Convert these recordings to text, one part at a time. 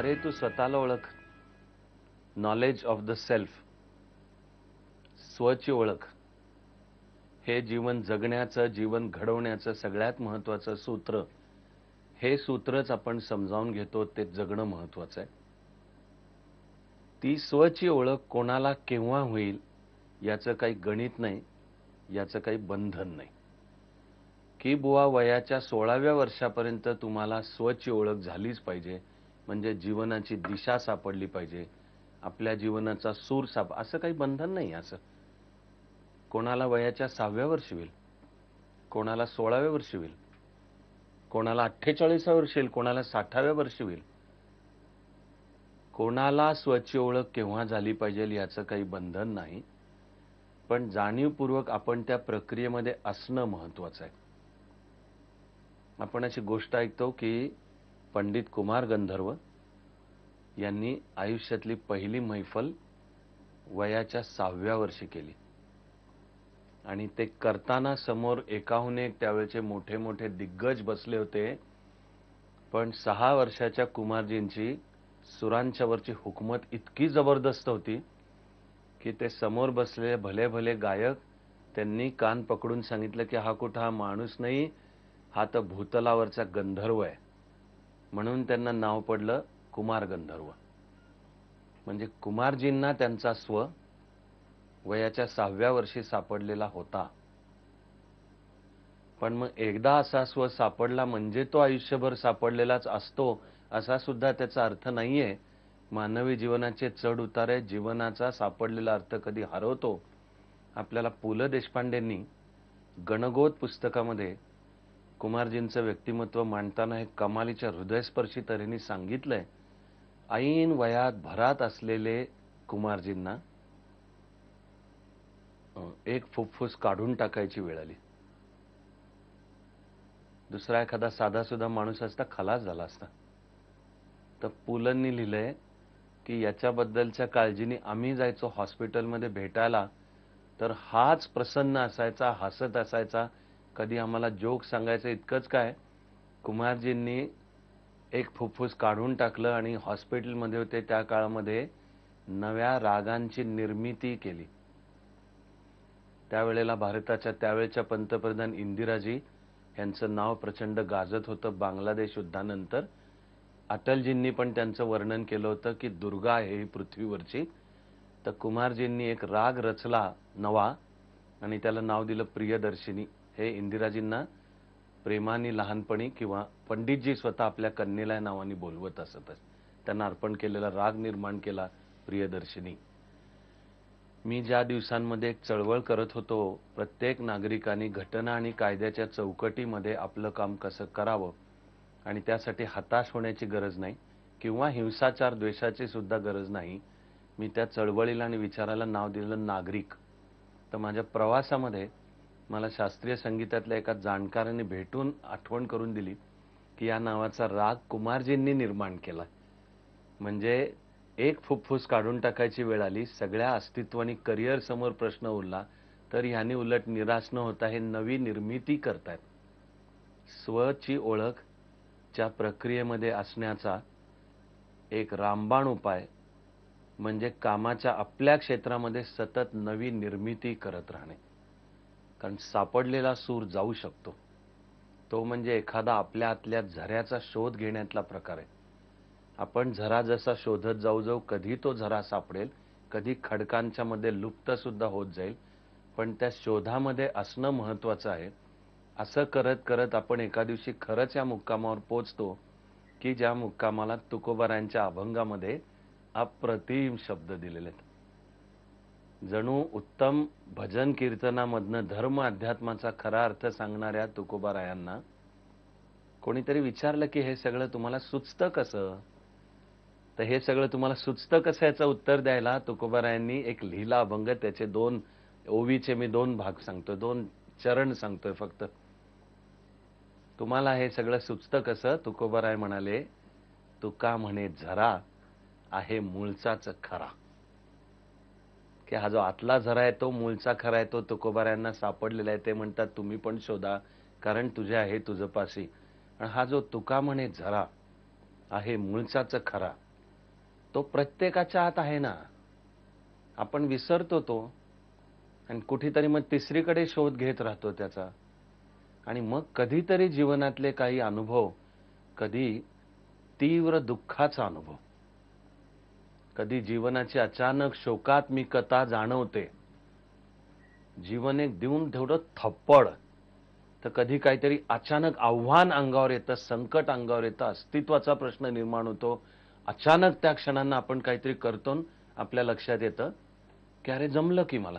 अरे तू स्वतःला ओळख. नॉलेज ऑफ द सेल्फ, स्वची ओळख, हे जीवन जगण्याचं, जीवन घडवण्याचं सगळ्यात महत्त्वाचं सूत्र. हे सूत्रच आपण समजावून घेतो, ते जगणं महत्त्वाचं आहे. ती स्वची ओळख कोणाला केव्हा होईल याचं काही गणित नाही, याचं काही बंधन नाही. की बुवा वयाच्या 16व्या वर्षापर्यंत तुम्हाला स्वची ओळख झालीच पाहिजे, म्हणजे जीवनाची दिशा सापडली पाहिजे, आपल्या जीवनाचा सूर असं काही बंधन नाही. असं कोणाला वयाच्या 6व्या वर्षी होईल, कोणाला 16व्या वर्षी होईल, कोणाला 48व्या वर्षी होईल, कोणाला 60व्या वर्षी होईल. कोणाला स्वची ओळख केव्हा झाली पाहिजे याचं काही बंधन नाही, पण जाणीवपूर्वक आपण त्या प्रक्रियेमध्ये असणं महत्त्वाचं आहे. आपण अशी गोष्ट ऐकतो की पंडित कुमार गंधर्व यांनी आयुष्यातली पहिली मैफल वयाच्या 6व्या वर्षी केली आणि ते करताना समोर एकाहून एक त्यावेळेचे मोठे मोठे दिग्गज बसले होते, पण 6 वर्षाच्या कुमारजींची सुरांच्यावरची हुकूमत इतकी जबरदस्त होती की ते समोर बसलेले भले भले गायक त्यांनी कान पकडून सांगितलं की हा कुठं हा माणूस नाही, हा तर भूतलावरचा गंधर्व आहे. म्हणून त्यांना नाव पडलं कुमार गंधर्व. म्हणजे कुमारजींना त्यांचा स्व वयाच्या 6व्या वर्षी सापडलेला होता. पण मग एकदा असा स्व सापडला म्हणजे तो आयुष्यभर सापडलेलाच असतो असा सुद्धा त्याचा अर्थ नाहीये. मानवी जीवनाचे चढ उतार आहे, जीवनाचा सापडलेला अर्थ कधी हरवतो. आपल्याला पु ल देशपांडेंनी गणगोत पुस्तकामध्ये कुमारजींचं व्यक्तिमत्व मांडताना हे कमालीच्या हृदयस्पर्शी तऱ्हेने सांगितलंय. ऐन वयात भरात असलेले कुमारजींना एक फुफ्फुस काढून टाकायची वेळ आली. दुसरा एखादा साधासुद्धा माणूस असता खलास झाला असता. तर पुलंनी लिहिलंय की याच्याबद्दलच्या काळजीने आम्ही जायचो हॉस्पिटलमध्ये भेटायला, तर हाच प्रसन्न असायचा, हसत असायचा, कधी आम्हाला जोक सांगायचं. इतकंच काय, कुमारजींनी एक फुफ्फुस काढून टाकलं आणि हॉस्पिटलमध्ये होते त्या काळामध्ये नव्या रागांची निर्मिती केली. त्यावेळेला भारताच्या त्यावेळेच्या पंतप्रधान इंदिराजी यांचं नाव प्रचंड गाजत होतं बांगलादेश युद्धानंतर. अटलजींनी पण त्यांचं वर्णन केलं होतं की दुर्गा आहे ही पृथ्वीवरची. तर कुमारजींनी एक राग रचला नवा आणि त्याला नाव दिलं प्रियदर्शिनी. हे इंदिराजींना प्रेमाने लहानपणी किंवा पंडितजी स्वतः आपल्या कन्येला नावाने बोलवत असत. त्यांना अर्पण केलेला राग निर्माण केला प्रियदर्शिनी. मी ज्या दिवसांमध्ये एक चळवळ करत होतो, प्रत्येक नागरिकांनी घटना आणि कायद्याच्या चौकटीमध्ये आपलं काम कसं करावं आणि त्यासाठी हताश होण्याची गरज नाही किंवा हिंसाचार द्वेषाची सुद्धा गरज नाही, मी त्या चळवळीला आणि विचाराला नाव दिलेलं नागरिक. तर माझ्या प्रवासामध्ये मला शास्त्रीय संगीतातल्या एका जाणकाराने भेटून आठवण करून दिली की या नावाचा राग कुमारजींनी निर्माण केला. म्हणजे एक फुफ्फुस काढून टाकायची वेळ आली, सगळ्या अस्तित्वानी करिअर समोर प्रश्न उरला, तर ह्यांनी उलट निराश न होता हे नवी निर्मिती करतायत. स्वची ओळख च्या प्रक्रियेमध्ये असण्याचा एक रामबाण उपाय म्हणजे कामाच्या आपल्या क्षेत्रामध्ये सतत नवी निर्मिती करत राहणे. कारण सापडलेला सूर जाऊ शकतो. तो म्हणजे एखादा आपल्या आतल्या झऱ्याचा शोध घेण्यातला प्रकार आहे. आपण झरा जसा शोधत जाऊ जाऊ कधी तो झरा सापडेल, कधी खडकांच्या मध्ये लुप्त सुद्धा होत जाईल, पण त्या शोधामध्ये असणं महत्वाचं आहे. असं करत करत आपण एका दिवशी खरंच या मुक्कामावर पोचतो की ज्या मुक्कामाला तुकोबारायांच्या अभंगामध्ये अप्रतिम शब्द दिलेले आहेत. जणू उत्तम भजन कीर्तनामधनं धर्म अध्यात्माचा खरा अर्थ सांगणाऱ्या तुकोबारायांना कोणीतरी विचारलं की हे सगळं तुम्हाला सुचतं कसं? तर हे सगळं तुम्हाला सुचतं कसं याचं उत्तर द्यायला तुकोबारायांनी एक लिहिला अभंग. त्याचे 2 ओवीचे मी 2 भाग सांगतो, 2 चरण सांगतोय फक्त. तुम्हाला हे सगळं सुचतं कसं? तुकोबाराय म्हणाले, तुका म्हणे झरा आहे मूळचाच खरा. की हा जो आतला झरा आहे तो मूळचा खरा आहे, तो तुकोबारायांना सापडलेला आहे. ते म्हणतात तुम्ही पण शोधा, कारण तुझे आहे तुझपाशी. आणि हा जो तुका म्हणे झरा आहे मूळचाच खरा, तो प्रत्येकाच्या आत आहे ना. आपण विसरतो तो आणि कुठेतरी मग तिसरीकडे शोध घेत राहतो त्याचा. आणि मग कधीतरी जीवनातले काही अनुभव, कधी तीव्र दुःखाचा अनुभव, कधी जीवनाची अचानक शोकात्मिकता जाणवते. जीवन एक देऊन तेवढं थप्पड, तर कधी काहीतरी अचानक आव्हान अंगावर येतं, संकट अंगावर येतं, अस्तित्वाचा प्रश्न निर्माण होतो. अचानक त्या क्षणांना आपण काहीतरी करतो, आपल्या लक्षात येतं की अरे जमलं की मला,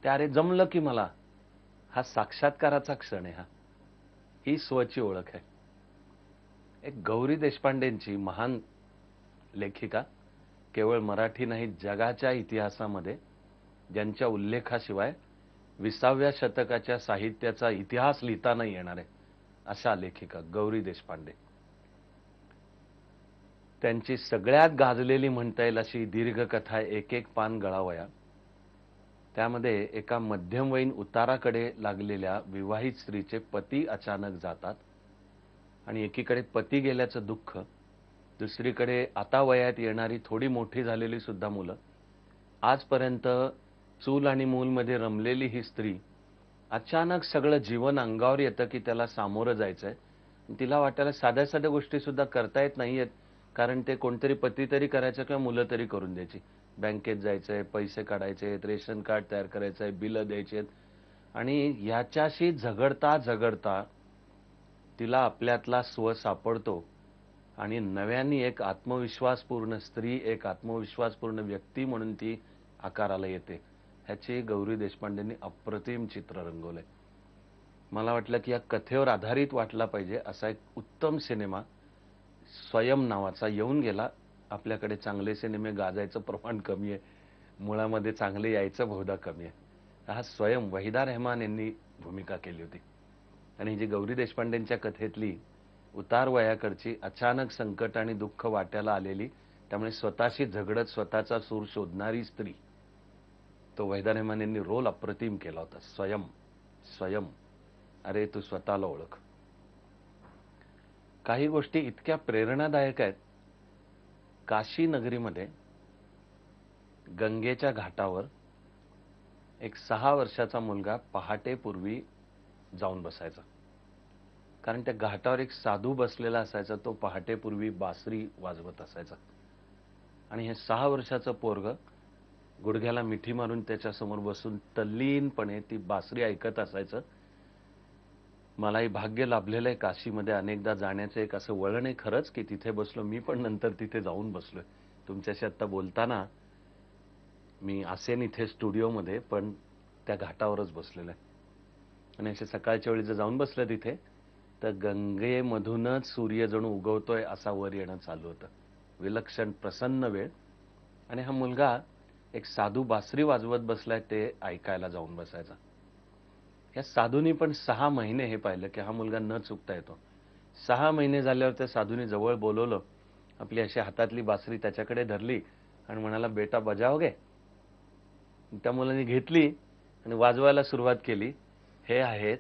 ते अरे जमलं की मला. हा साक्षात्काराचा क्षण आहे. ही स्वची ओळख आहे. एक गौरी देशपांडेंची महान लेखिका, केवळ मराठी नाही जगाच्या इतिहासामध्ये ज्यांच्या उल्लेखाशिवाय 20व्या शतकाच्या साहित्याचा इतिहास लिहिता नाही येणार आहे अशा लेखिका गौरी देशपांडे. त्यांची सगळ्यात गाजलेली म्हणता येईल अशी दीर्घ कथा एक एक पान गळावया. त्यामध्ये एका मध्यमवयीन उताराकडे लागलेल्या विवाहित स्त्रीचे पती अचानक जातात आणि एकीकडे पती गेल्याचं दुःख, दुसरीकडे आता वयात येणारी थोडी मोठी झालेली सुद्धा मुलं, आजपर्यंत चूल आणि मूलमध्ये रमलेली ही स्त्री, अचानक सगळं जीवन अंगावर येतं की त्याला सामोरं जायचंय. तिला वाटायला साध्या साध्या गोष्टी सुद्धा करता येत नाहीयेत, कारण ते कोणतरी पती तरी करायचं किंवा मुलं तरी करून द्यायची. बँकेत जायचंय, पैसे काढायचे, रेशन कार्ड तयार करायचंय, बिलं द्यायचे. आणि याच्याशी झगडता झगडता तिला आपल्यातला स्व सापडतो आणि नव्याने एक आत्मविश्वासपूर्ण स्त्री, एक आत्मविश्वासपूर्ण व्यक्ती म्हणून ती आकाराला येते. ह्याची गौरी देशपांडेंनी अप्रतिम चित्र रंगवलंय. मला वाटलं की या कथेवर आधारित वाटला पाहिजे असा एक उत्तम सिनेमा स्वयं नावाचा येऊन गेला. आपल्याकडे चांगले सिनेमे गाजायचं प्रमाण कमी आहे, मुळामध्ये चांगले यायचं बहुधा कमी आहे. हा स्वयं वहिदा रहमान यांनी भूमिका केली होती. आणि जी गौरी देशपांडेंच्या कथेतली उतार वयाकडची अचानक संकट आणि दुःख वाट्याला आलेली, त्यामुळे स्वतःशी झगडत स्वतःचा सूर शोधणारी स्त्री, तो वहिदा रहमान यांनी रोल अप्रतिम केला होता. स्वयं स्वयं अरे तू स्वतःला ओळख. काही गोष्टी इतक्या प्रेरणादायक आहेत. काशी नगरीमध्ये गंगेच्या घाटावर एक 6 वर्षाचा मुलगा पहाटेपूर्वी जाऊन बसायचा. कारण त्या घाटावर एक साधू बसलेला असायचा, तो पहाटेपूर्वी बासरी वाजवत असायचा. आणि हे 6 वर्षाचं पोरग गुडघ्याला मिठी मारून त्याच्यासमोर बसून तल्लीनपणे ती बासरी ऐकत असायचं. मलाही भाग्य लाभलेलं आहे काशीमध्ये अनेकदा जाण्याचं. एक असं वळण आहे खरंच की तिथे बसलो मी, पण नंतर तिथे जाऊन बसलोय. तुमच्याशी आता बोलताना मी असेन इथे स्टुडिओमध्ये, पण त्या घाटावरच बसलेलं आहे. आणि असे सकाळच्या वेळी जर जाऊन बसलं तिथे, तर गंगेमधूनच सूर्य जणू उगवतोय असा वर येणं चालू होतं. विलक्षण प्रसन्न वेळ. आणि हा मुलगा एक साधू बासरी वाजवत बसलाय ते ऐकायला जाऊन बसायचा. या साधूनी पण 6 महिने हे पाहिलं की हा मुलगा न चुकता येतो. 6 महिने झाल्यावर त्या साधूनी जवळ बोलवलं, आपली अशी हातातली बासरी त्याच्याकडे धरली आणि म्हणाला, बेटा बजाओगे? त्या मुलाने घेतली आणि वाजवायला सुरुवात केली. हे आहेत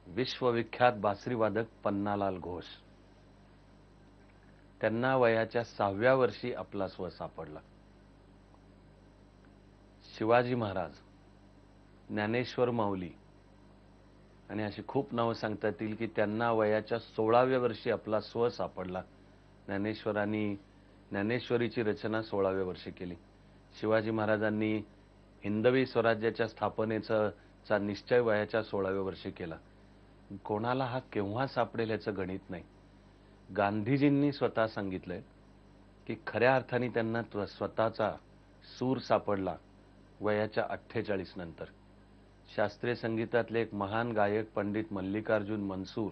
विश्वविख्यात बासरीवादक पन्नालाल घोष. त्यांना वयाच्या 6व्या वर्षी आपला स्व सापडला. शिवाजी महाराज, ज्ञानेश्वर माऊली आणि अशी खूप नावं सांगता येतील की त्यांना वयाच्या 16व्या वर्षी आपला स्व सापडला. ज्ञानेश्वरांनी ज्ञानेश्वरीची रचना 16व्या वर्षी केली. शिवाजी महाराजांनी हिंदवी स्वराज्याच्या स्थापनेचा निश्चय वयाच्या 16व्या वर्षी केला. कोणाला हा केव्हा सापडेल याचं गणित नाही. गांधीजींनी स्वतः सांगितलंय की खऱ्या अर्थाने त्यांना स्वतःचा सूर सापडला वयाच्या 48 नंतर. शास्त्रीय संगीतातले एक महान गायक पंडित मल्लिकार्जुन मनसूर,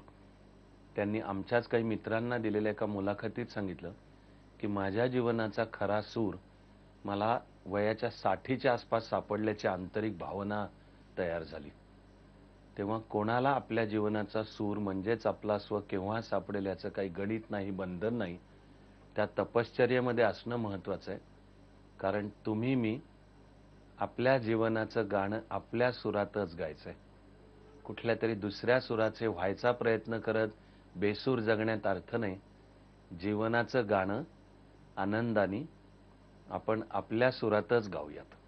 त्यांनी आमच्याच काही मित्रांना दिलेल्या एका मुलाखतीत सांगितलं की माझ्या जीवनाचा खरा सूर मला वयाच्या 60च्या आसपास सापडल्याची आंतरिक भावना तयार झाली. तेव्हा कोणाला आपल्या जीवनाचा सूर म्हणजेच आपला स्व केव्हा सापडेल याचं काही गणित नाही, बंधन नाही. त्या तपश्चर्येमध्ये असणं महत्वाचं आहे. कारण तुम्ही मी आपल्या जीवनाचं गाणं आपल्या सुरातच गायचंय. कुठल्या तरी दुसऱ्या सुराचे व्हायचा प्रयत्न करत बेसूर जगण्यात अर्थ नाही. जीवनाचं गाणं आनंदाने आपण आपल्या सुरातच गाऊयात.